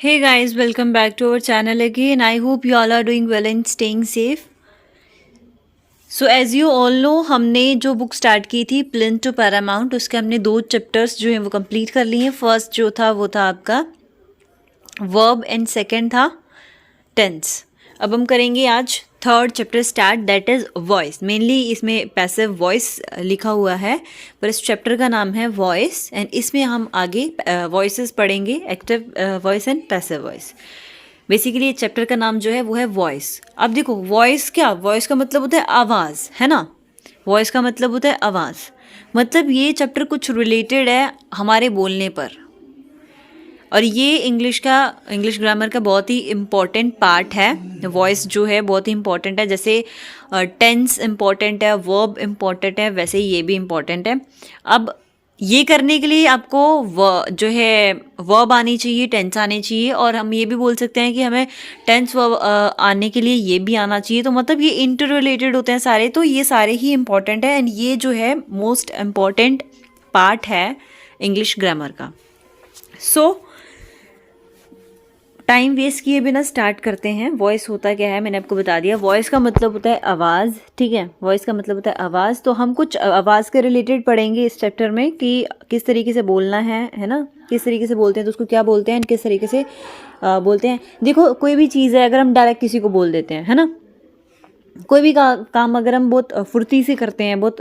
Hey guys, welcome back to our channel again. I hope you all are doing well and staying safe. So as you all know, हमने जो book start की थी plinth to Paramount, उसके हमने 2 chapters जो हैं वो complete कर लिए हैं। फर्स्ट जो था वो था आपका वर्ब एंड सेकंड था टेंस। अब हम करेंगे आज third chapter start, that is voice. Mainly इसमें पैसिव वॉइस लिखा हुआ है, पर इस चैप्टर का नाम है वॉइस एंड इसमें हम आगे वॉइसेस पढ़ेंगे, active voice and passive voice. Basically chapter का नाम जो है वो है वॉइस। अब देखो वॉइस क्या, वॉइस का मतलब होता है आवाज़, है ना। वॉइस का मतलब होता है आवाज़, मतलब ये चैप्टर कुछ रिलेटेड है हमारे बोलने पर, और ये इंग्लिश ग्रामर का बहुत ही इम्पॉर्टेंट पार्ट है। वॉइस जो है बहुत ही इम्पॉर्टेंट है, जैसे टेंस इम्पॉर्टेंट है, वर्ब इम्पॉर्टेंट है, वैसे ही ये भी इम्पॉर्टेंट है। अब ये करने के लिए आपको जो है वर्ब आनी चाहिए, टेंस आने चाहिए, और हम ये भी बोल सकते हैं कि हमें टेंस वर्ब आने के लिए ये भी आना चाहिए। तो मतलब ये इंटर रिलेटेड होते हैं सारे, तो ये सारे ही इम्पॉर्टेंट है एंड ये जो है मोस्ट इम्पॉर्टेंट पार्ट है इंग्लिश ग्रामर का। सो टाइम वेस्ट किए बिना स्टार्ट करते हैं। वॉइस होता क्या है मैंने आपको बता दिया। वॉइस का मतलब होता है आवाज़, ठीक है। वॉइस का मतलब होता है आवाज़। तो हम कुछ आवाज़ के रिलेटेड पढ़ेंगे इस चैप्टर में कि किस तरीके से बोलना है ना, किस तरीके से बोलते हैं तो उसको क्या बोलते हैं, किस तरीके से बोलते हैं। देखो कोई भी चीज़ है, अगर हम डायरेक्ट किसी को बोल देते हैं, है ना, कोई भी काम अगर हम बहुत फुर्ती से करते हैं, बहुत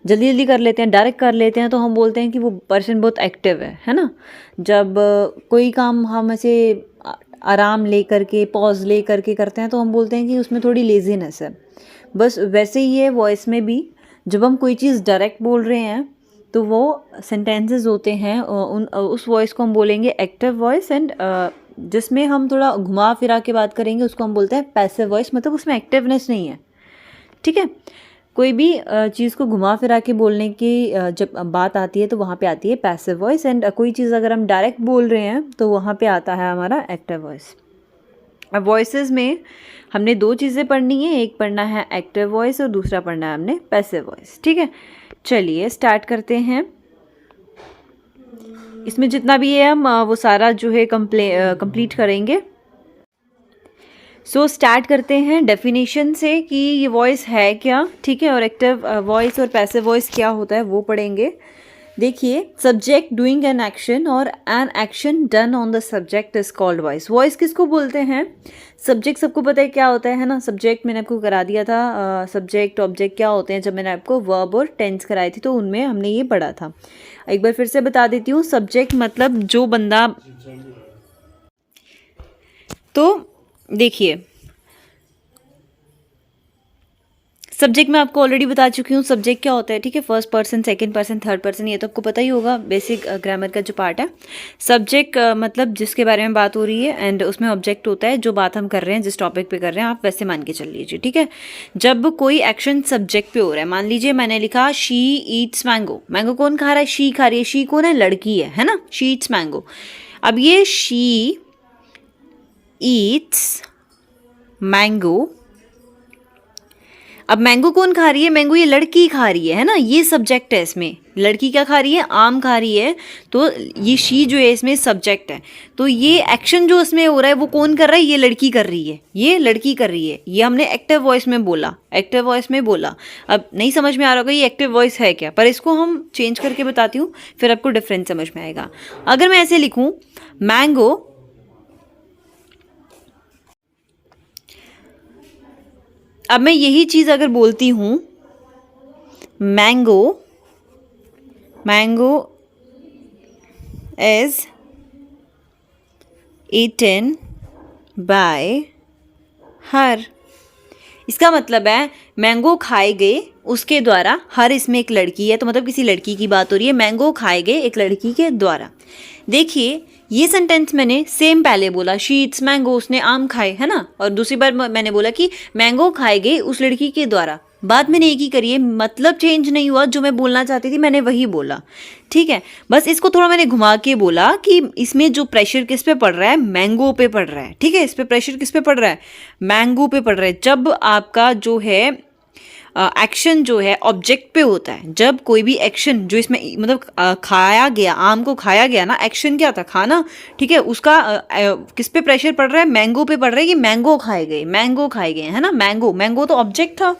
जल्दी जल्दी कर लेते हैं, डायरेक्ट कर लेते हैं, तो हम बोलते हैं कि वो पर्सन बहुत एक्टिव है ना। जब कोई काम हम ऐसे आराम ले करके, पॉज ले करके करते हैं, तो हम बोलते हैं कि उसमें थोड़ी लेजीनेस है। बस वैसे ही है वॉइस में भी। जब हम कोई चीज़ डायरेक्ट बोल रहे हैं तो वो सेंटेंसेस होते हैं, उस वॉइस को हम बोलेंगे एक्टिव वॉइस, एंड जिसमें हम थोड़ा घुमा फिरा के बात करेंगे उसको हम बोलते हैं पैसिव वॉइस, मतलब उसमें एक्टिवनेस नहीं है, ठीक है। कोई भी चीज़ को घुमा फिरा के बोलने की जब बात आती है तो वहाँ पे आती है पैसिव वॉइस, एंड कोई चीज़ अगर हम डायरेक्ट बोल रहे हैं तो वहाँ पे आता है हमारा एक्टिव वॉइस। अब वॉइसेस में हमने 2 चीज़ें पढ़नी है, एक पढ़ना है एक्टिव वॉइस और दूसरा पढ़ना है हमने पैसिव वॉइस, ठीक है। चलिए स्टार्ट करते हैं। इसमें जितना भी है हम वो सारा जो है कंप्लीट करेंगे। सो स्टार्ट करते हैं डेफिनेशन से कि ये वॉइस है क्या, ठीक है, और एक्टिव वॉइस और पैसिव वॉइस क्या होता है वो पढ़ेंगे। देखिए, सब्जेक्ट डूइंग एन एक्शन और an action done on the subject is called voice. Voice किसको बोलते हैं? सब्जेक्ट सबको पता है क्या होता है ना। सब्जेक्ट मैंने आपको करा दिया था, सब्जेक्ट ऑब्जेक्ट क्या होते हैं जब मैंने आपको वर्ब और टेंस कराई थी, तो उनमें हमने ये पढ़ा था। एक बार फिर से बता देती हूँ। सब्जेक्ट मतलब जो बंदा, तो देखिए सब्जेक्ट मैं आपको ऑलरेडी बता चुकी हूँ सब्जेक्ट क्या होता है, ठीक है। First person, second person, third person, ये तो आपको पता ही होगा, बेसिक ग्रामर का जो पार्ट है। सब्जेक्ट मतलब जिसके बारे में बात हो रही है, एंड उसमें ऑब्जेक्ट होता है जो बात हम कर रहे हैं, जिस टॉपिक पे कर रहे हैं, आप वैसे मान के चल लीजिए, ठीक है। जब कोई एक्शन सब्जेक्ट पे हो रहा है, मान लीजिए मैंने लिखा शी ईट्स मैंगो। मैंगो कौन खा रहा है? शी खा रही है। शी कौन है? लड़की है ना। She Yeats mango. अब ये शी ईट्स मैंगो, अब मैंगो कौन खा रही है? मैंगो ये लड़की खा रही है ना। ये सब्जेक्ट है इसमें। लड़की क्या खा रही है? आम खा रही है। तो ये शी जो है इसमें सब्जेक्ट है। तो ये एक्शन जो इसमें हो रहा है वो कौन कर रहा है? ये लड़की कर रही है। ये लड़की कर रही है। ये हमने एक्टिव वॉइस में बोला, एक्टिव वॉइस में बोला। अब नहीं समझ में आ रहा होगा ये एक्टिव वॉइस है क्या, पर इसको हम चेंज करके बताती हूँ, फिर आपको डिफरेंस समझ में आएगा। अगर मैं ऐसे लिखूँ मैंगो, अब मैं यही चीज़ अगर बोलती हूँ mango, mango is eaten by her, इसका मतलब है मैंगो खाए गए उसके द्वारा। हर इसमें एक लड़की है, तो मतलब किसी लड़की की बात हो रही है। मैंगो खाए गए एक लड़की के द्वारा। देखिए ये सेंटेंस मैंने सेम पहले बोला, शी ईट्स मैंगो, उसने आम खाए, है ना। और दूसरी बार मैंने बोला कि मैंगो खाए गए उस लड़की के द्वारा। बात मैंने एक ही करी है, मतलब चेंज नहीं हुआ। जो मैं बोलना चाहती थी मैंने वही बोला, ठीक है। बस इसको थोड़ा मैंने घुमा के बोला कि इसमें जो प्रेशर किस पे पड़ रहा है? मैंगो पे पड़ रहा है, ठीक है। इस पे प्रेशर किस पे पड़ रहा है? मैंगो पे पड़ रहा है। जब आपका जो है एक्शन जो है ऑब्जेक्ट पे होता है। जब कोई भी एक्शन जो इसमें मतलब खाया गया, आम को खाया गया ना, एक्शन क्या था, खाना, ठीक है, उसका किस पे प्रेशर पड़ रहा है, मैंगो पे पड़ रहा है कि मैंगो खाए गए, मैंगो खाए गए, है ना, मैंगो, मैंगो तो ऑब्जेक्ट था,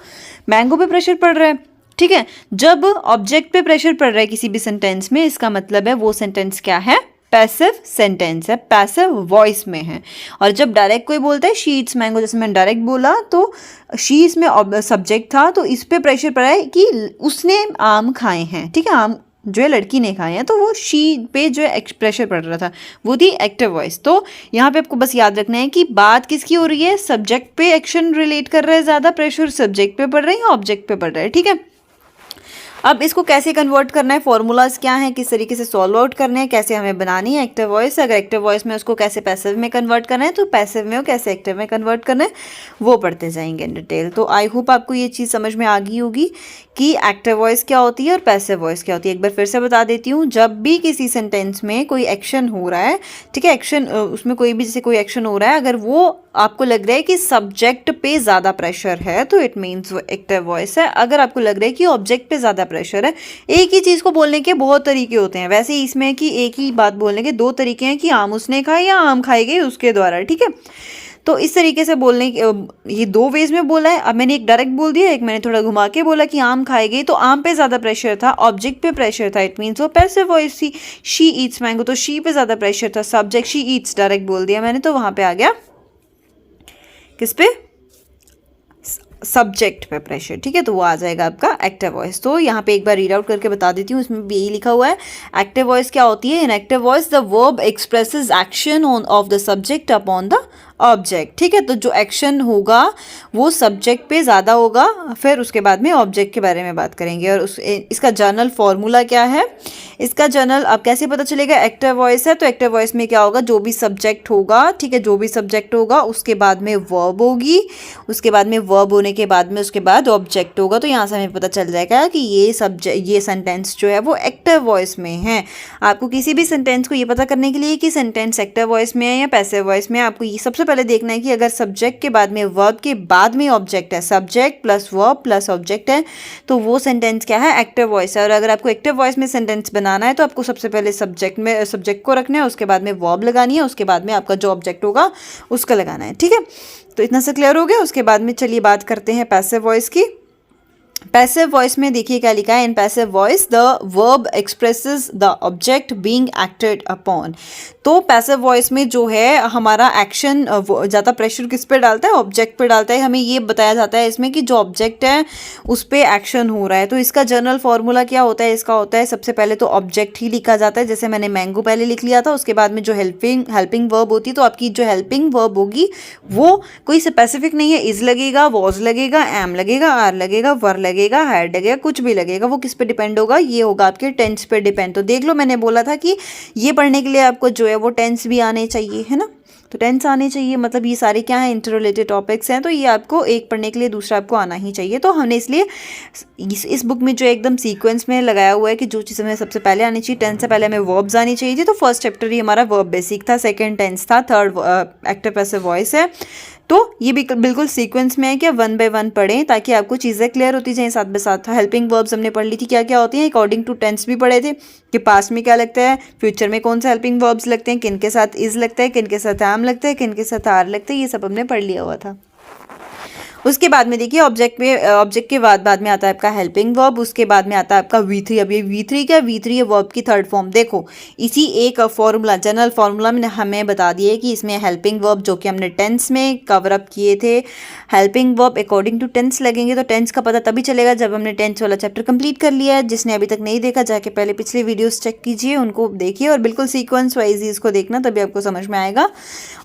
मैंगो पे प्रेशर पड़ रहा है, ठीक है। जब ऑब्जेक्ट पे प्रेशर पड़ रहा है किसी भी सेंटेंस में, इसका मतलब है वो सेंटेंस क्या है, पैसिव सेंटेंस है, पैसिव वॉइस में है। और जब डायरेक्ट कोई बोलता है शी ईट्स मैंगो, जैसे मैंने डायरेक्ट बोला तो शी इसमें सब्जेक्ट था, तो इस पे प्रेशर पड़ा है कि उसने आम खाए हैं, ठीक है, आम जो है लड़की ने खाए हैं, तो वो शी पे जो है प्रेशर पड़ रहा था, वो थी एक्टिव वॉइस। तो यहाँ पे आपको बस याद रखना है कि बात किसकी हो रही है, सब्जेक्ट पे एक्शन रिलेट कर रहा है, ज़्यादा प्रेशर सब्जेक्ट पे पड़ रहा है या ऑब्जेक्ट पे पड़ रहा है, ठीक है। अब इसको कैसे कन्वर्ट करना है, फॉर्मूलाज क्या हैं, किस तरीके से सॉल्व आउट करने हैं, कैसे हमें बनानी है एक्टिव वॉइस, अगर एक्टिव वॉइस में उसको कैसे पैसिव में कन्वर्ट करना है, तो पैसिव में कैसे एक्टिव में कन्वर्ट करना है वो पढ़ते जाएंगे इन डिटेल। तो आई होप आपको ये चीज़ समझ में आ गई होगी कि एक्टिव वॉइस क्या होती है और पैसिव वॉइस क्या होती है। एक बार फिर से बता देती हूँ, जब भी किसी सेंटेंस में कोई एक्शन हो रहा है, ठीक है, एक्शन उसमें कोई भी जैसे कोई एक्शन हो रहा है, अगर वो आपको लग रहा है कि सब्जेक्ट पे ज़्यादा प्रेशर है तो इट मीन्स वो एक्टिव वॉइस है। अगर आपको लग रहा है कि ऑब्जेक्ट पे ज़्यादा प्रेशर है, एक ही चीज़ को बोलने के बहुत तरीके होते हैं, वैसे ही इसमें कि एक ही बात बोलने के दो तरीके हैं कि आम उसने खाए या आम खाई गई उसके द्वारा, ठीक है। तो इस तरीके से बोलने ये दो वेज में बोला है। अब मैंने एक डायरेक्ट बोल दिया, एक मैंने थोड़ा घुमा के बोला कि आम खाई गई, तो आम पे ज़्यादा प्रेशर था, ऑब्जेक्ट पे प्रेशर था, इट मीन्स वो पैसिव वॉइस थी। शी ईट्स मैंगो, तो शी पे ज़्यादा प्रेशर था, सब्जेक्ट शी ईट्स डायरेक्ट बोल दिया मैंने, तो वहाँ पे आ गया किस पे, सब्जेक्ट पे प्रेशर, ठीक है, तो वो आ जाएगा आपका एक्टिव वॉइस। तो यहाँ पे एक बार रीड आउट करके बता देती हूँ, इसमें भी यही लिखा हुआ है। एक्टिव वॉइस क्या होती है, इन active voice the verb expresses action on off the subject upon the object, ठीक है। तो जो एक्शन होगा वो सब्जेक्ट पे ज़्यादा होगा, फिर उसके बाद में ऑब्जेक्ट के बारे में बात करेंगे। और इसका जर्नल फॉर्मूला क्या है, इसका जर्नल अब कैसे पता चलेगा, एक्टिव वॉइस है तो एक्टिव वॉइस में क्या होगा, जो भी सब्जेक्ट होगा, ठीक है, जो भी सब्जेक्ट होगा उसके बाद में वर्ब होगी, उसके बाद में वर्ब होने के बाद में उसके बाद ऑब्जेक्ट होगा। तो यहाँ से हमें पता चल जाएगा कि ये सेंटेंस जो है वो एक्टिव वॉइस में है। आपको किसी भी सेंटेंस को ये पता करने के लिए कि सेंटेंस एक्टिव वॉइस में है या पैसिव वॉइस में, आपको ये सबसे पहले देखना है कि अगर सब्जेक्ट के बाद में वर्ब के बाद में ऑब्जेक्ट है, subject plus verb plus object है, तो वो सेंटेंस क्या है, एक्टिव वॉइस है। और अगर आपको एक्टिव वॉइस में सेंटेंस बनाना है तो आपको सबसे पहले सब्जेक्ट को रखना है, उसके बाद में वर्ब लगानी है, उसके बाद में आपका जो ऑब्जेक्ट होगा उसका लगाना है, ठीक है। तो इतना से क्लियर हो गया। उसके बाद में चलिए बात करते हैं पैसिव वॉइस की। पैसिव वॉइस में देखिए क्या लिखा है, in passive voice the verb expresses the object being acted upon. तो पैसिव वॉइस में जो है हमारा एक्शन ज़्यादा प्रेशर किस पे डालता है, ऑब्जेक्ट पे डालता है। हमें ये बताया जाता है इसमें कि जो ऑब्जेक्ट है उस पर एक्शन हो रहा है। तो इसका जनरल फॉर्मूला क्या होता है, इसका होता है सबसे पहले तो ऑब्जेक्ट ही लिखा जाता है, जैसे मैंने मैंगो पहले लिख लिया था। उसके बाद में जो हेल्पिंग वर्ब होती है, तो आपकी जो हेल्पिंग वर्ब होगी वो कोई स्पेसिफिक नहीं है, इज लगेगा, वॉज लगेगा, एम लगेगा, आर लगेगा, वर लगेगा, हैड लगेगा, कुछ भी लगेगा। वो किस पे डिपेंड होगा, ये होगा आपके टेंस पे डिपेंड। तो देख लो, मैंने बोला था कि ये पढ़ने के लिए आपको जो है वो टेंस भी आने चाहिए, है ना। तो टेंस आने चाहिए, मतलब ये सारे क्या है, इंटर रिलेटेड टॉपिक्स हैं, तो ये आपको एक पढ़ने के लिए दूसरा आपको आना ही चाहिए। तो हमने इसलिए इस बुक में जो एकदम सीक्वेंस में लगाया हुआ है कि जो चीज़ हमें सबसे पहले आनी चाहिए, टेंस से पहले हमें वर्ब्स आनी चाहिए थी। तो फर्स्ट चैप्टर ही हमारा वर्ब बेसिक था, सेकेंड टेंस था, थर्ड एक्टिव पैसिव वॉइस है। तो ये भी बिल्कुल सीक्वेंस में है कि वन बाय वन पढ़ें ताकि आपको चीज़ें क्लियर होती जाएं साथ बाय साथ। हेल्पिंग वर्ब्स हमने पढ़ ली थी, क्या क्या होती हैं, अकॉर्डिंग टू टेंस भी पढ़े थे कि पास्ट में क्या लगता है, फ्यूचर में कौन सा हेल्पिंग वर्ब्स लगते हैं, किन के साथ इज लगता है, किन के साथ एम लगता है, किन के साथ आर लगता है, ये सब हमने पढ़ लिया हुआ था। उसके बाद में देखिए ऑब्जेक्ट के बाद में आता है आपका हेल्पिंग वर्ब, उसके बाद में आता है आपका V3। अब ये V3 क्या, V3 है वर्ब की थर्ड फॉर्म। देखो इसी एक फॉर्मूला, जनरल फॉर्मूला में हमें बता दिए कि इसमें हेल्पिंग वर्ब जो कि हमने टेंस में कवर अप किए थे, helping verb according to tense लगेंगे। तो टेंस का पता तभी चलेगा जब हमने टेंस वाला चैप्टर कंप्लीट कर लिया है। जिसने अभी तक नहीं देखा जाके पहले पिछले वीडियोस चेक कीजिए, उनको देखिए और बिल्कुल सीक्वेंस वाइज ही इसको देखना, तभी आपको समझ में आएगा।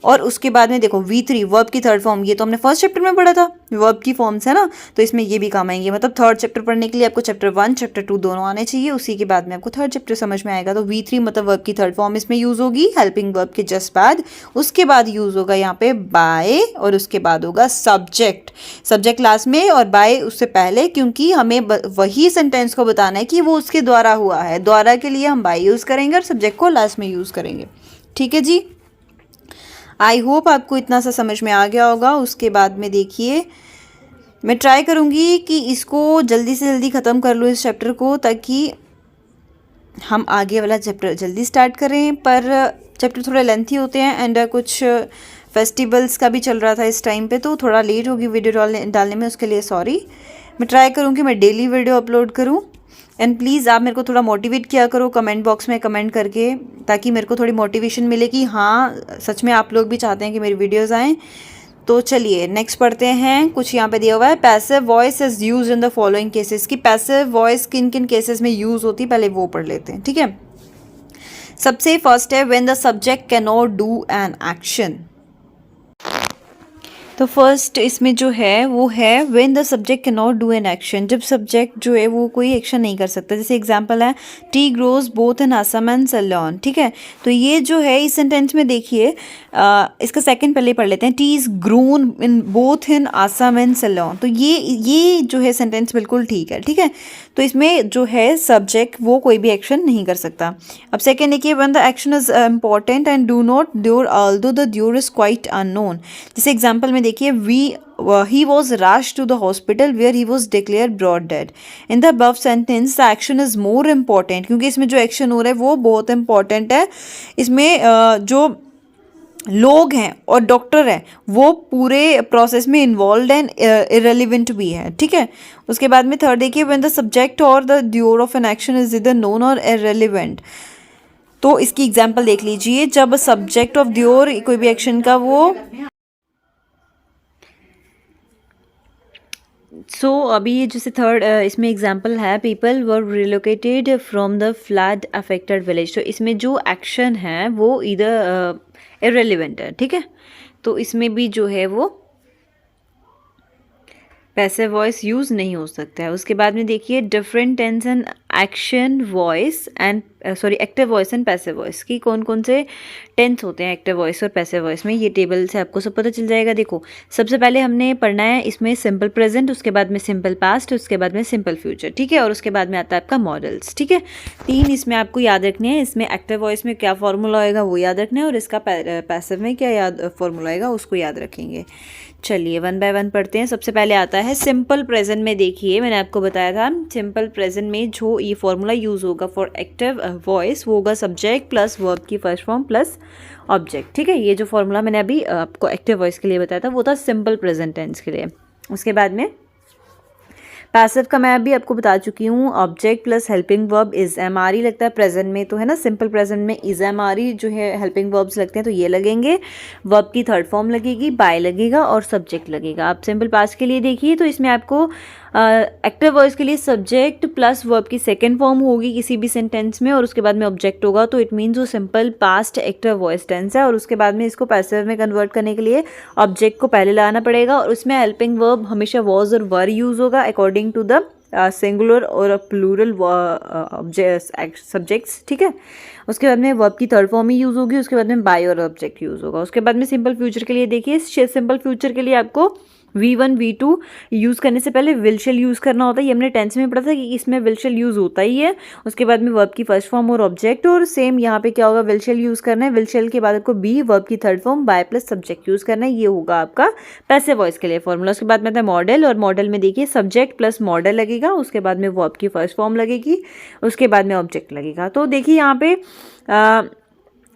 और उसके बाद में देखो V3 वर्ब की थर्ड फॉर्म, ये तो हमने फर्स्ट चैप्टर में पढ़ा था, वर्ब की फॉर्म्स है ना, तो इसमें ये भी काम आएंगे। मतलब थर्ड चैप्टर पढ़ने के लिए आपको चैप्टर 1 चैप्टर 2 दोनों आने चाहिए, उसी के बाद में आपको थर्ड चैप्टर समझ में आएगा। तो V3 मतलब वर्ब की थर्ड फॉर्म इसमें यूज होगी हेल्पिंग वर्ब के जस्ट बाद। उसके बाद यूज होगा यहाँ पे बाय, और उसके बाद होगा सब्जेक्ट लास्ट में और बाय उससे पहले, क्योंकि हमें वही सेंटेंस को बताना है कि वो उसके द्वारा हुआ है। द्वारा के लिए हम बाय यूज करेंगे और सब्जेक्ट को लास्ट में यूज करेंगे, ठीक है जी। आई होप आपको इतना सा समझ में आ गया होगा। उसके बाद में देखिए मैं ट्राई करूँगी कि इसको जल्दी से जल्दी ख़त्म कर लूँ इस चैप्टर को, ताकि हम आगे वाला चैप्टर जल्दी स्टार्ट करें। पर चैप्टर थोड़े लेंथी होते हैं एंड कुछ फेस्टिवल्स का भी चल रहा था इस टाइम पे, तो थोड़ा लेट होगी वीडियो डालने में, उसके लिए सॉरी। मैं ट्राई करूँगी मैं डेली वीडियो अपलोड करूँ। एंड प्लीज़ आप मेरे को थोड़ा मोटिवेट किया करो कमेंट बॉक्स में कमेंट करके, ताकि मेरे को थोड़ी मोटिवेशन मिले कि हाँ सच में आप लोग भी चाहते हैं कि मेरी वीडियोज़ आएँ। तो चलिए नेक्स्ट पढ़ते हैं। कुछ यहाँ पे दिया हुआ है, passive voice is use in the following cases, कि पैसिव वॉइस किन किन केसेस में यूज होती है, पहले वो पढ़ लेते हैं, ठीक है। सबसे फर्स्ट है when the subject can not do an action. तो फर्स्ट इसमें जो है वो है when the subject can not do an action, जब सब्जेक्ट जो है वो कोई एक्शन नहीं कर सकता। जैसे एग्जांपल है T grows both in Assam and salon, ठीक है। तो ये जो है इस सेंटेंस में देखिए, इसका सेकंड पहले पढ़ लेते हैं, T is grown in both in Assam and salon. तो ये जो है सेंटेंस बिल्कुल ठीक है, ठीक है। तो इसमें जो है सब्जेक्ट वो कोई भी एक्शन नहीं कर सकता। अब सेकेंड देखिए, when the action is important and do not doer although the doer is quite unknown. जैसे एग्जाम्पल में देखिए, he was rushed to the hospital where he was declared broad dead. In the above sentence the action is more important, क्योंकि इसमें जो action हो रहा है वो बहुत इंपॉर्टेंट है। इसमें जो लोग हैं और डॉक्टर हैं वो पूरे प्रोसेस में इन्वॉल्व एंड इरेलीवेंट भी है, ठीक है। उसके बाद में थर्ड देखिए, व्हेन द सब्जेक्ट और the doer of an action is either known और इरेलीवेंट। तो इसकी एग्जांपल देख लीजिए, जब सब्जेक्ट ऑफ ड्यूर कोई भी एक्शन का वो अभी ये जैसे थर्ड इसमें एग्जांपल है, people were relocated from the flood affected village. तो इसमें जो एक्शन है वो इधर इररिलेवेंट है, ठीक है। तो इसमें भी जो है वो पैसिव वॉइस यूज़ नहीं हो सकता है। उसके बाद में देखिए, different tense and action voice and active voice and passive voice की कौन कौन से टेंस होते हैं एक्टिव वॉइस और पैसिव वॉइस में, ये टेबल से आपको सब पता चल जाएगा। देखो सबसे पहले हमने पढ़ना है इसमें सिंपल प्रेजेंट, उसके बाद में सिंपल पास्ट, उसके बाद में सिंपल फ्यूचर, ठीक है। और उसके बाद में आता है आपका मॉडल्स, ठीक है। तीन इसमें आपको याद रखने हैं। इसमें एक्टिव वॉइस में क्या फॉर्मूला होएगा वो याद रखना है, और इसका पैसिव में क्या फॉर्मूला होएगा उसको याद रखेंगे। चलिए वन बाय वन पढ़ते हैं। सबसे पहले आता है सिंपल प्रेजेंट में। देखिए मैंने आपको बताया था सिंपल प्रेजेंट में जो ये फॉर्मूला यूज़ होगा फॉर एक्टिव वॉइस वो होगा सब्जेक्ट प्लस वर्ब की फर्स्ट फॉर्म प्लस ऑब्जेक्ट, ठीक है। ये जो फॉर्मूला मैंने अभी आपको एक्टिव वॉइस के लिए बताया था वो था सिंपल प्रेजेंट टेंस के लिए। उसके बाद में पैसिव का मैं अभी आपको बता चुकी हूँ, object plus helping verb is am are ई लगता है प्रेजेंट में, तो है ना। सिंपल प्रेजेंट में इज एम आर ई जो है हेल्पिंग वर्ब्स लगते हैं तो ये लगेंगे। वर्ब की थर्ड फॉर्म लगेगी, बाय लगेगा और सब्जेक्ट लगेगा। आप सिंपल पास्ट के लिए देखिए तो इसमें आपको एक्टिव वॉइस के लिए सब्जेक्ट प्लस वर्ब की सेकेंड फॉर्म होगी किसी भी सेंटेंस में, और उसके बाद में ऑब्जेक्ट होगा। तो इट मीन्स वो simple past active voice tense है। और उसके बाद में इसको पैसिव में कन्वर्ट करने के लिए ऑब्जेक्ट को पहले लाना पड़ेगा, और उसमें हेल्पिंग वर्ब हमेशा वॉज और वर यूज होगा अकॉर्डिंग टू द सिंगुलर और प्लूरल सब्जेक्ट्स, ठीक है। उसके बाद में वर्ब की थर्ड फॉर्म ही यूज़ होगी, उसके बाद में बाय और ऑब्जेक्ट यूज़ होगा। उसके बाद में सिंपल फ्यूचर के लिए देखिए, सिंपल फ्यूचर के लिए आपको V1 V2 यूज़ करने से पहले विल शेल यूज़ करना होता है। ये हमने टेंस में पढ़ा था कि इसमें विल शेल यूज़ होता ही है। उसके बाद में वर्ब की फर्स्ट फॉर्म और ऑब्जेक्ट, और सेम यहाँ पे क्या होगा, विल शेल यूज़ करना है। विल शेल के बाद आपको बी वर्ब की third form by plus subject use करना है। ये होगा आपका पैसिव वॉइस के लिए फॉर्मूला। उसके बाद में आता है मॉडल, और मॉडल में देखिए सब्जेक्ट प्लस मॉडल लगेगा, उसके बाद में वर्ब की फर्स्ट फॉर्म लगेगी, उसके बाद में ऑब्जेक्ट लगेगा। तो देखिए यहाँ पे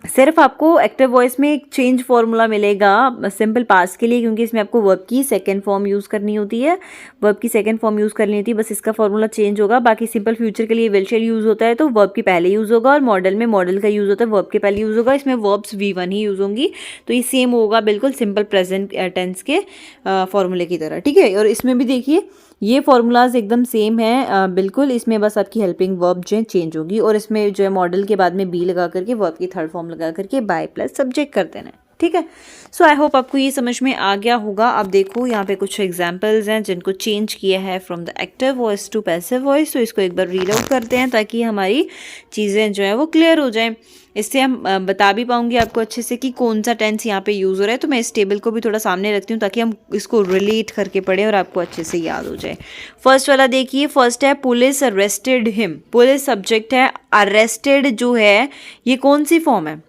सिर्फ आपको एक्टिव वॉइस में एक चेंज फॉर्मूला मिलेगा सिंपल पास्ट के लिए, क्योंकि इसमें आपको वर्ब की सेकंड फॉर्म यूज़ करनी होती है। वर्ब की सेकंड फॉर्म यूज़ करनी होती है, बस इसका फॉर्मूला चेंज होगा। बाकी सिंपल फ्यूचर के लिए विल शेल यूज़ होता है तो वर्ब की पहले यूज़ होगा, और मॉडल में मॉडल का यूज़ होता है वर्ब के पहले यूज़ होगा। इसमें वर्ब्स V1 ही यूज़ होंगी, तो ये सेम होगा बिल्कुल सिंपल प्रेजेंट टेंस के फॉर्मूले की तरह, ठीक है। और इसमें भी देखिए ये फार्मूलाज एकदम सेम है बिल्कुल। इसमें बस आपकी हेल्पिंग वर्ब जो है चेंज होगी, और इसमें जो है मॉडल के बाद में बी लगा करके वर्ब की थर्ड फॉर्म लगा करके बाय प्लस सब्जेक्ट कर देना है, ठीक है। सो आई होप आपको ये समझ में आ गया होगा। अब देखो यहाँ पे कुछ एग्जांपल्स हैं जिनको चेंज किया है from the active voice to passive voice. तो इसको एक बार रीड आउट करते हैं ताकि हमारी चीज़ें जो है वो क्लियर हो जाएं। इससे हम बता भी पाऊंगी आपको अच्छे से कि कौन सा टेंस यहाँ पे यूज़ हो रहा है। तो मैं इस टेबल को भी थोड़ा सामने रखती हूँ ताकि हम इसको रिलेट करके पढ़ें और आपको अच्छे से याद हो जाए। फर्स्ट वाला देखिए, फर्स्ट है police arrested him. Police subject है, अरेस्टेड जो है ये कौन सी फॉर्म है,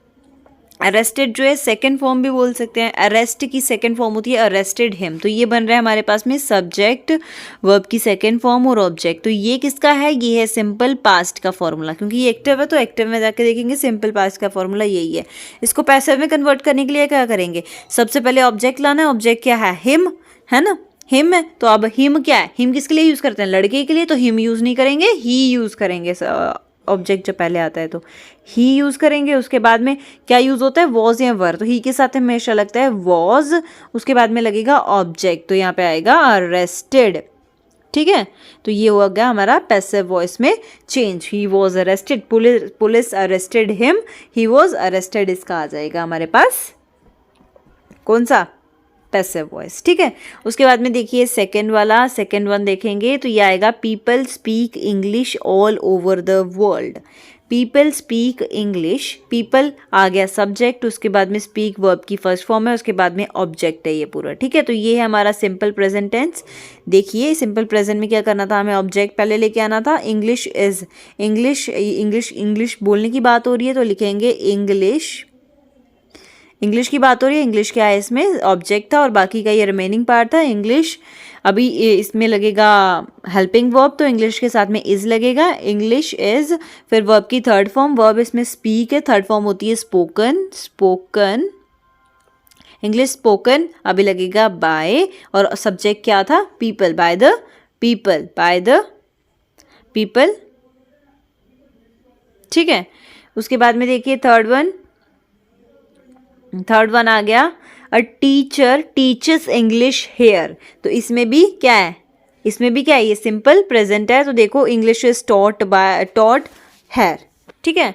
अरेस्टेड जो है सेकंड फॉर्म भी बोल सकते हैं, अरेस्ट की सेकंड फॉर्म होती है अरेस्टेड हिम। तो ये बन रहा है हमारे पास में सब्जेक्ट, वर्ब की सेकंड फॉर्म और ऑब्जेक्ट। तो ये किसका है, ये है सिंपल पास्ट का फॉर्मूला, क्योंकि ये एक्टिव है तो एक्टिव में जाके देखेंगे सिंपल पास्ट का फॉर्मूला यही है। इसको पैसिव में कन्वर्ट करने के लिए क्या करेंगे, सबसे पहले ऑब्जेक्ट लाना है। ऑब्जेक्ट क्या है, हिम है ना, हिम है। तो अब हिम क्या है, हिम किसके लिए यूज़ करते हैं, लड़के के लिए, तो हिम यूज़ नहीं करेंगे, ही यूज़ करेंगे। ऑब्जेक्ट जब पहले आता है तो ही यूज़ करेंगे। उसके बाद में क्या यूज़ होता है, वॉज या वर, तो ही के साथ हमेशा लगता है वॉज। उसके बाद में लगेगा ऑब्जेक्ट, तो यहाँ पे आएगा अरेस्टेड। ठीक है, तो ये हो गया हमारा पैसिव वॉइस में change. He was arrested, police arrested him, he was arrested, इसका आ जाएगा हमारे पास कौन सा, पैसिव वॉइस। ठीक है, उसके बाद में देखिए सेकंड वाला, सेकंड वन देखेंगे तो ये आएगा people speak English all over the world. People speak English, people आ गया सब्जेक्ट, उसके बाद में स्पीक वर्ब की फर्स्ट फॉर्म है, उसके बाद में ऑब्जेक्ट है ये पूरा। ठीक है, तो ये है हमारा सिंपल प्रेजेंट टेंस। देखिए सिंपल प्रेजेंट में क्या करना था, हमें ऑब्जेक्ट पहले लेके आना था। इंग्लिश इज, इंग्लिश बोलने की बात हो रही है तो लिखेंगे इंग्लिश, इंग्लिश की बात हो रही है, इंग्लिश क्या है इसमें, ऑब्जेक्ट था और बाकी का ये रिमेनिंग पार्ट था इंग्लिश। अभी इसमें लगेगा हेल्पिंग वर्ब, तो इंग्लिश के साथ में इज लगेगा, इंग्लिश इज। फिर वर्ब की थर्ड फॉर्म, वर्ब इसमें स्पीक है, थर्ड फॉर्म होती है स्पोकन, स्पोकन, इंग्लिश स्पोकन। अभी लगेगा बाय, और सब्जेक्ट क्या था, people, by the people, by the people. ठीक है, उसके बाद में देखिए थर्ड वन आ गया, a teacher teachers English here. तो इसमें भी क्या है, इसमें भी क्या है, ये सिंपल प्रेजेंट है। तो देखो English is taught by, taught here. ठीक है,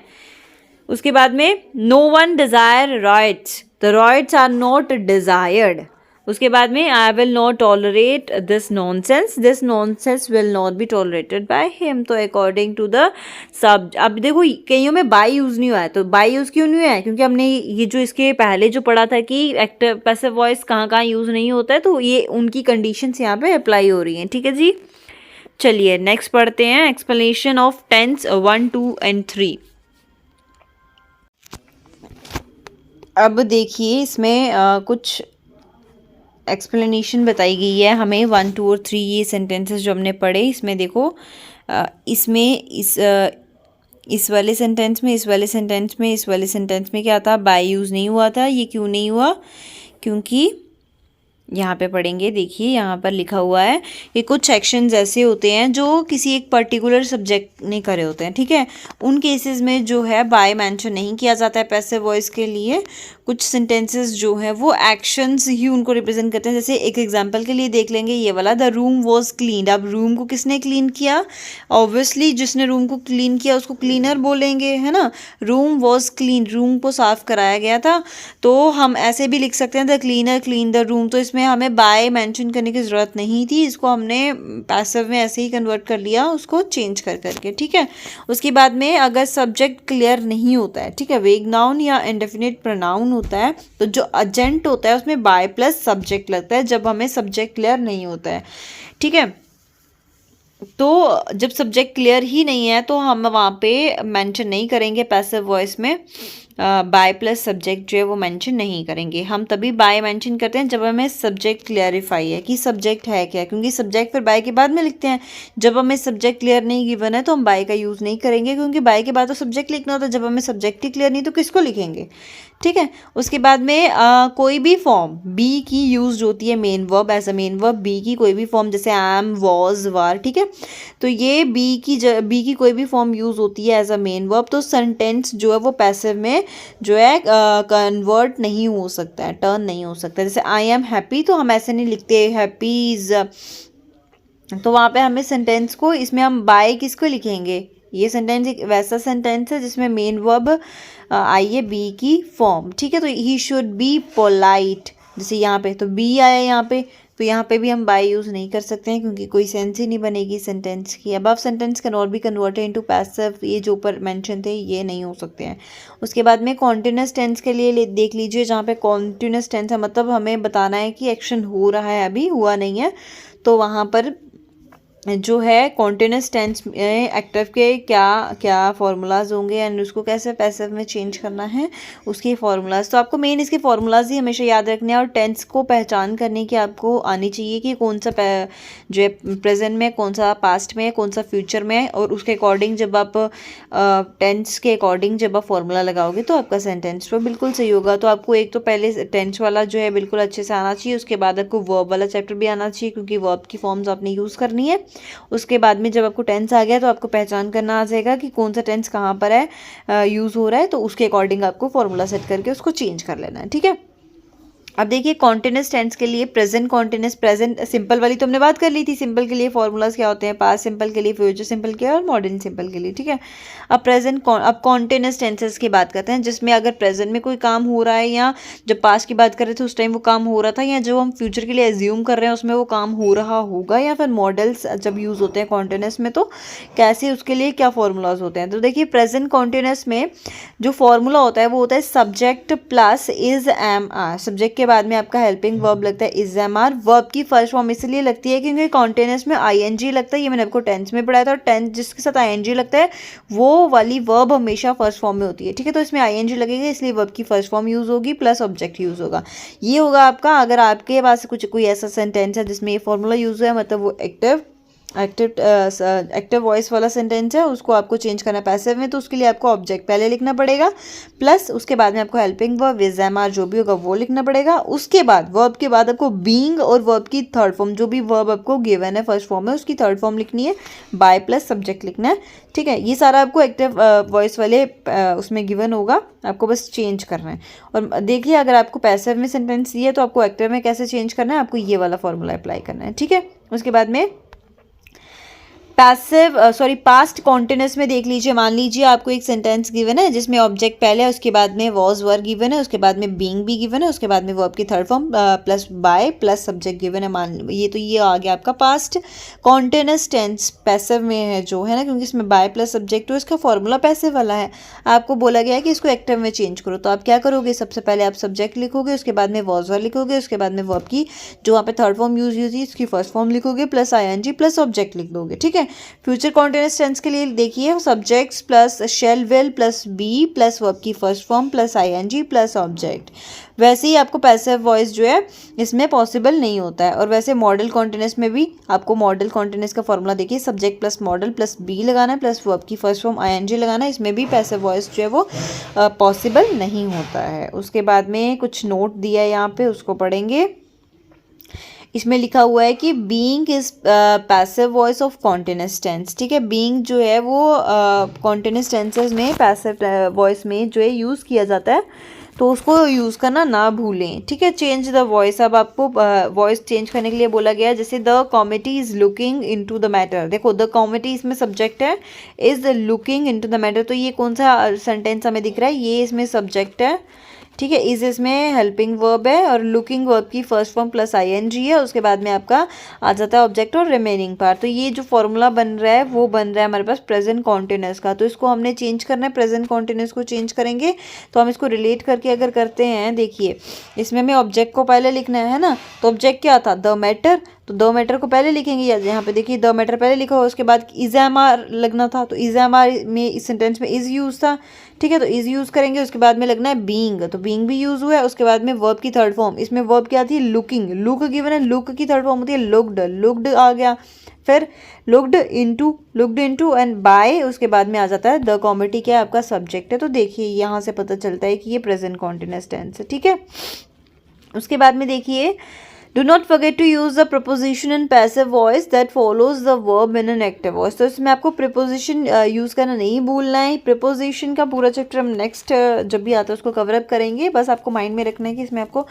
उसके बाद में no one desire rights, the rights are not desired. उसके बाद में I will not tolerate this nonsense will not be tolerated by him. तो अकॉर्डिंग टू द सब, अब देखो कईयों में बाय यूज़ नहीं हुआ है, तो बाय यूज़ क्यों नहीं हुआ है, क्योंकि हमने ये जो इसके पहले जो पढ़ा था कि एक्टिव पैसिव वॉइस कहाँ कहाँ यूज़ नहीं होता है, तो ये उनकी कंडीशंस यहाँ पे अप्लाई हो रही हैं। ठीक है जी, चलिए नेक्स्ट पढ़ते हैं, एक्सप्लेनेशन ऑफ टेंस 1, 2 and 3। अब देखिए इसमें कुछ एक्सप्लेनेशन बताई गई है हमें 1, 2 और 3, ये सेंटेंसेस जो हमने पढ़े। इसमें देखो इसमें इस वाले सेंटेंस में, इस वाले सेंटेंस में, इस वाले सेंटेंस में क्या था, बाय यूज़ नहीं हुआ था। ये क्यों नहीं हुआ, क्योंकि यहाँ पे पढ़ेंगे, देखिए यहाँ पर लिखा हुआ है कि कुछ सेक्शंस ऐसे होते हैं जो किसी एक पर्टिकुलर सब्जेक्ट ने करे होते हैं। ठीक है, उन केसेस में जो है बाय मेंशन नहीं किया जाता है पैसिव वॉइस के लिए। कुछ सेंटेंसेस जो है वो एक्शंस ही उनको रिप्रेजेंट करते हैं। जैसे एक एग्जांपल के लिए देख लेंगे ये वाला, द रूम वॉज क्लीन्ड। अब रूम को किसने क्लीन किया, ऑब्वियसली जिसने रूम को क्लीन किया उसको क्लीनर बोलेंगे, है ना। रूम वॉज क्लीन, रूम को साफ कराया गया था। तो हम ऐसे भी लिख सकते हैं the cleaner clean the room. तो इसमें हमें बाय मेंशन करने की ज़रूरत नहीं थी, इसको हमने पैसिव में ऐसे ही कन्वर्ट कर लिया, उसको चेंज कर करके। ठीक है, उसके बाद में अगर सब्जेक्ट क्लियर नहीं होता है, ठीक है, वेग नाउन या इंडेफिनिट प्रोनाउन होता है, तो जो एजेंट होता है उसमें बाय प्लस सब्जेक्ट लगता है जब हमें सब्जेक्ट क्लियर नहीं होता है। ठीक है, तो जब सब्जेक्ट क्लियर ही नहीं है तो हम वहाँ पे मेंशन नहीं करेंगे पैसिव वॉइस में, बाय प्लस सब्जेक्ट जो है वो मेंशन नहीं करेंगे। हम तभी बाय मेंशन करते हैं जब हमें सब्जेक्ट क्लियरिफाई है कि सब्जेक्ट है क्या, क्योंकि सब्जेक्ट फिर बाय के बाद में लिखते हैं। जब हमें सब्जेक्ट क्लियर नहीं गिवन है तो हम बाय का यूज़ नहीं करेंगे, क्योंकि बाय के बाद तो सब्जेक्ट लिखना होता है। जब हमें सब्जेक्ट ही क्लियर नहीं तो किसको लिखेंगे। ठीक है, उसके बाद में कोई भी फॉर्म बी की यूज होती है main verb, as a main verb be की कोई भी फॉर्म, जैसे एम, वॉज, वार। ठीक है, तो ये बी की कोई भी फॉर्म यूज होती है एज अ मेन वर्ब, तो सेंटेंस जो है वो पैसिव में जो है कन्वर्ट नहीं हो सकता है, टर्न नहीं हो सकता है। जैसे आई एम हैप्पी, तो हम ऐसे नहीं लिखते हैप्पी इज, तो वहाँ पे हमें सेंटेंस को, इसमें हम बाय किसको लिखेंगे। ये सेंटेंस एक वैसा सेंटेंस है जिसमें मेन वर्ब आई है बी की फॉर्म। ठीक है, तो ही शुड बी पोलाइट, जैसे यहाँ पे तो बी आया यहाँ पे, तो यहाँ पे भी हम बाय यूज़ नहीं कर सकते हैं, क्योंकि कोई सेंस ही नहीं बनेगी सेंटेंस की। Above sentence can not be converted into passive, ये जो ऊपर मेंशन थे ये नहीं हो सकते हैं। उसके बाद में कॉन्टिन्यूस टेंस के लिए देख लीजिए, जहाँ पे कॉन्टिन्यूस टेंस है मतलब हमें बताना है कि एक्शन हो रहा है, अभी हुआ नहीं है, तो वहाँ पर जो है कॉन्टिन्यूस टेंस में एक्टिव के क्या क्या फार्मूलाज होंगे एंड उसको कैसे पैसिव में चेंज करना है उसके फार्मूलाज। तो आपको मेन इसके फार्मूलाज ही हमेशा याद रखने हैं और टेंस को पहचान करने की आपको आनी चाहिए कि कौन सा जो है प्रेजेंट में, कौन सा पास्ट में, कौन सा फ्यूचर में, और उसके अकॉर्डिंग जब आप टेंस के अकॉर्डिंग जब आप फार्मूला लगाओगे तो आपका सेंटेंस तो बिल्कुल सही होगा। तो आपको एक तो पहले टेंस वाला जो है बिल्कुल अच्छे से आना चाहिए, उसके बाद आपको वर्ब वाला चैप्टर भी आना चाहिए क्योंकि वर्ब की फॉर्म्स आपने यूज़ करनी है। उसके बाद में जब आपको टेंस आ गया तो आपको पहचान करना आ जाएगा कि कौन सा टेंस कहाँ पर है यूज़ हो रहा है, तो उसके अकॉर्डिंग आपको फॉर्मूला सेट करके उसको चेंज कर लेना है। ठीक है, अब देखिए कॉन्टिन्यूस टेंस के लिए प्रेजेंट कॉन्टिन्यूस, प्रेजेंट सिंपल वाली तो हमने बात कर ली थी। सिंपल के लिए फॉर्मूलाज क्या होते हैं, पास्ट सिंपल के लिए, फ्यूचर सिंपल के लिए और मॉडर्न सिंपल के लिए। ठीक है, अब कॉन्टिन्यूस टेंसेस की बात करते हैं जिसमें अगर प्रेजेंट में कोई काम हो रहा है या जब पास्ट की बात कर रहे थे उस टाइम वो काम हो रहा था, या जो हम फ्यूचर के लिए एज्यूम कर रहे हैं उसमें वो काम हो रहा होगा, या फिर मॉडल्स जब यूज़ होते हैं कॉन्टिन्यूस में तो कैसे, उसके लिए क्या फॉर्मूलाज होते हैं। तो देखिए प्रेजेंट कॉन्टिन्यूस में जो फॉर्मूला होता है वो होता है subject plus is am are. Subject के बाद में आपका हेल्पिंग वर्ब लगता है इज एम आर। वर्ब की फर्स्ट फॉर्म इसलिए लगती है क्योंकि कॉन्टिन्यूस में आईएनजी लगता है, ये मैंने आपको टेंस में पढ़ाया था, और टेंस जिसके साथ आईएनजी लगता है वो वाली वर्ब हमेशा फर्स्ट फॉर्म में होती है। ठीक है, तो इसमें आईएनजी लगेगा इसलिए वर्ब की फर्स्ट फॉर्म यूज होगी प्लस ऑब्जेक्ट यूज होगा। ये होगा आपका, अगर आपके पास कुछ कोई ऐसा सेंटेंस है जिसमें ये फॉर्मूला यूज हुआ है मतलब वो एक्टिव वॉइस वाला सेंटेंस है, उसको आपको चेंज करना है पैसिव में, तो उसके लिए आपको ऑब्जेक्ट पहले लिखना पड़ेगा प्लस उसके बाद में आपको helping verb is am are जो भी होगा वो लिखना पड़ेगा। उसके बाद वर्ब के बाद आपको बीइंग और वर्ब की थर्ड फॉर्म, जो भी वर्ब आपको गिवन है फर्स्ट फॉर्म में उसकी थर्ड फॉर्म लिखनी है, बाय प्लस सब्जेक्ट लिखना है। ठीक है, ये सारा आपको एक्टिव वॉइस वाले उसमें गिवन होगा, आपको बस चेंज करना है। और देखिए अगर आपको पैसिव में सेंटेंस दिए तो आपको एक्टिव में कैसे चेंज करना है, आपको ये वाला फॉर्मूला अप्लाई करना है। ठीक है, उसके बाद में पास्ट कॉन्टिन्यूस में देख लीजिए, मान लीजिए आपको एक सेंटेंस गिवन है जिसमें ऑब्जेक्ट पहले है, उसके बाद में वॉज वर गिवन है, उसके बाद में बीइंग भी गिवन है, उसके बाद में वर्ब की third form plus by plus subject given है। मान ये आ गया आपका पास्ट कॉन्टिन्यूस टेंस पैसिव में है जो है ना, क्योंकि इसमें बाय प्लस सब्जेक्ट हो, इसका फॉर्मूला पैसिव वाला है। आपको बोला गया है कि इसको एक्टिव में चेंज करो, तो आप क्या करोगे, सबसे पहले आप सब्जेक्ट लिखोगे, उसके बाद में वॉज वर लिखोगे, उसके बाद में वर्ब की जो वहाँ पे थर्ड फॉर्म यूज हुई उसकी फर्स्ट फॉर्म लिखोगे प्लस आईएनजी प्लस ऑब्जेक्ट लिख दोगे। ठीक है, फ्यूचर कॉन्टिन्यूस टेंस के लिए देखिए subjects plus shall will plus be plus verb की first form plus ING plus object. वैसे ही आपको पैसिव वॉइस जो है इसमें पॉसिबल नहीं होता है। और वैसे मॉडल कॉन्टिन्यूस में भी आपको मॉडल कॉन्टिन्यूस का फॉर्मूला देखिए, subject plus modal plus be लगाना है प्लस वर्ब की फर्स्ट फॉर्म आईएनजी लगाना है, इसमें भी पैसिव वॉइस जो है वो पॉसिबल नहीं होता है। उसके बाद में कुछ नोट दिया है यहाँ पे, उसको पढ़ेंगे। इसमें लिखा हुआ है कि being is passive voice of continuous tense. ठीक है, बीइंग जो है वो कॉन्टिन्यूस टेंसेस में पैसिव वॉइस में जो है यूज़ किया जाता है, तो उसको यूज़ करना ना भूलें। ठीक है, चेंज द वॉइस, अब आपको वॉइस चेंज करने के लिए बोला गया है, जैसे the comity is looking into the matter. देखो द कॉमिटी इसमें सब्जेक्ट है, is looking into the matter, तो ये कौन सा सेंटेंस हमें दिख रहा है, ये इसमें सब्जेक्ट है। ठीक है, इज इसमें हेल्पिंग वर्ब है और लुकिंग वर्ब की फर्स्ट फॉर्म प्लस आईएनजी है, उसके बाद में आपका आ जाता है ऑब्जेक्ट और रिमेनिंग पार्ट। तो ये जो फॉर्मूला बन रहा है वो बन रहा है हमारे पास प्रेजेंट कॉन्टिन्यूस का, तो इसको हमने चेंज करना है, प्रेजेंट कॉन्टिन्यूस को चेंज करेंगे। तो हम इसको रिलेट करके अगर करते हैं, देखिए इसमें हमें ऑब्जेक्ट को पहले लिखना है ना, तो ऑब्जेक्ट क्या था, द मैटर, तो द मैटर को पहले लिखेंगे। यहाँ पे देखिए द मैटर पहले लिखा हुआ, उसके बाद इज एम आर लगना था, तो इज एम आर में इस सेंटेंस में इज यूज था। ठीक है, तो इज यूज करेंगे, उसके बाद में लगना है बीइंग, तो बीइंग भी यूज हुआ है। उसके बाद में वर्ब की थर्ड फॉर्म, इसमें वर्ब क्या थी, लुकिंग, लुक गिवन है, लुक की थर्ड फॉर्म होती है लुक्ड, लुक्ड आ गया, फिर लुक्ड इनटू एंड बाय, उसके बाद में आ जाता है द कॉमिटी, क्या आपका सब्जेक्ट है। तो देखिए यहाँ से पता चलता है कि ये प्रेजेंट कॉन्टिन्यूस टेंस है। ठीक है, उसके बाद में देखिए Do not forget to use the preposition in passive voice that follows the verb in an active voice। तो इसमें आपको preposition यूज़ करना नहीं भूलना है। preposition का पूरा चैप्टर हम नेक्स्ट जब भी आता है उसको कवर अप करेंगे, बस आपको माइंड में रखना है कि इसमें आपको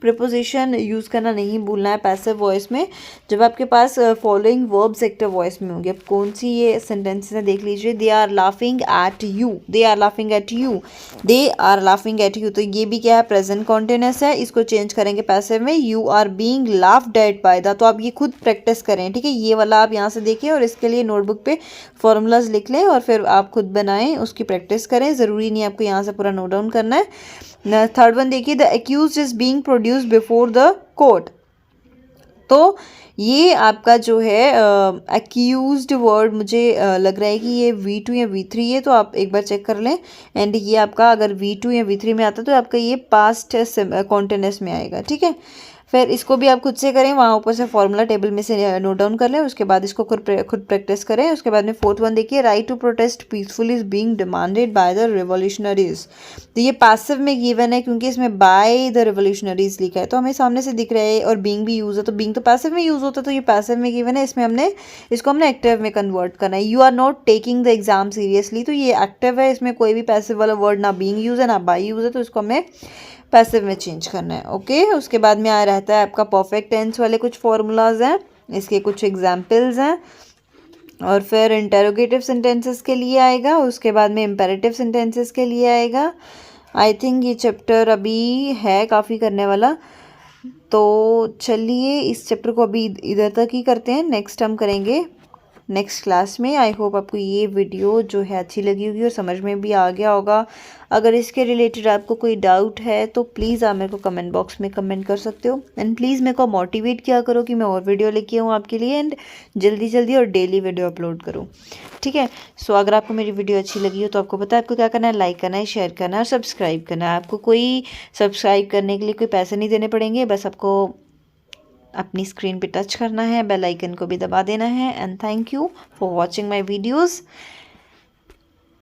preposition यूज़ करना नहीं भूलना है पैसिव वॉइस में, जब आपके पास फॉलोइंग वर्ब्स एक्टिव वॉइस में होंगे। अब कौन सी ये सेंटेंसेस है देख लीजिए, they are laughing at you, they are laughing at you, they are laughing at you, तो ये भी क्या है, प्रेजेंट कॉन्टिन्यूस है, इसको चेंज करेंगे पैसिव में, you are being laughed at by the. तो आप ये खुद प्रैक्टिस करें। ठीक है, ये वाला आप यहाँ से देखिए और इसके लिए नोटबुक पे फॉर्मूलाज लिख लें और फिर आप खुद बनाएं, उसकी प्रैक्टिस करें, ज़रूरी नहीं आपको यहाँ से पूरा नोट डाउन करना है। थर्ड वन देखिए, the accused is being produced before the court, तो ये आपका जो है एक्यूज्ड वर्ड मुझे लग रहा है कि ये V2 या V3 है, तो आप एक बार चेक कर लें। एंड ये आपका अगर V2 या V3 में आता है तो आपका ये पास्ट कॉन्टिन्यूअस में आएगा, ठीक है। फिर इसको भी आप खुद से करें, वहाँ ऊपर से फॉर्मूला टेबल में से नोट डाउन कर लें, उसके बाद इसको खुद प्रैक्टिस करें। उसके बाद में फोर्थ वन देखिए, right to protest peacefully is being demanded by the revolutionaries. तो ये पैसिव में गिवन है क्योंकि इसमें बाय द रिवोल्यूशनरीज लिखा है, तो हमें सामने से दिख रहा है, और बीइंग भी यूज है, तो बीइंग तो पैसिव में यूज होता है, तो ये पैसिव में गिवन है। इसमें हमने एक्टिव में कन्वर्ट करना है। You are not taking the exam seriously, तो ये एक्टिव है, इसमें कोई भी पैसिव वाला वर्ड ना बीइंग यूज है ना बाय यूज है, तो इसको हमें पैसिव में चेंज करना है। ओके, उसके बाद में आ रहता है आपका परफेक्ट टेंस वाले कुछ फॉर्मूलाज हैं, इसके कुछ एग्जाम्पल्स हैं, और फिर इंटेरोगेटिव सेंटेंसेस के लिए आएगा, उसके बाद में इम्पेरेटिव सेंटेंसेस के लिए आएगा। आई थिंक ये चैप्टर अभी है काफ़ी करने वाला, तो चलिए इस चैप्टर को अभी इधर तक ही करते हैं, नेक्स्ट हम करेंगे नेक्स्ट क्लास में। आई होप आपको ये वीडियो जो है अच्छी लगी होगी और समझ में भी आ गया होगा। अगर इसके रिलेटेड आपको कोई डाउट है तो प्लीज़ आप मेरे को कमेंट बॉक्स में कमेंट कर सकते हो, एंड प्लीज़ मेरे को मोटिवेट किया करो कि मैं और वीडियो लेके आऊँ आपके लिए, एंड जल्दी जल्दी और डेली वीडियो अपलोड करूँ, ठीक है। सो अगर आपको मेरी वीडियो अच्छी लगी हो तो आपको पता है आपको क्या करना है, लाइक करना है, शेयर करना है और सब्सक्राइब करना है। आपको कोई सब्सक्राइब करने के लिए कोई पैसे नहीं देने पड़ेंगे, बस आपको अपनी स्क्रीन पे टच करना है, बेल आइकन को भी दबा देना है। And thank you for watching my videos.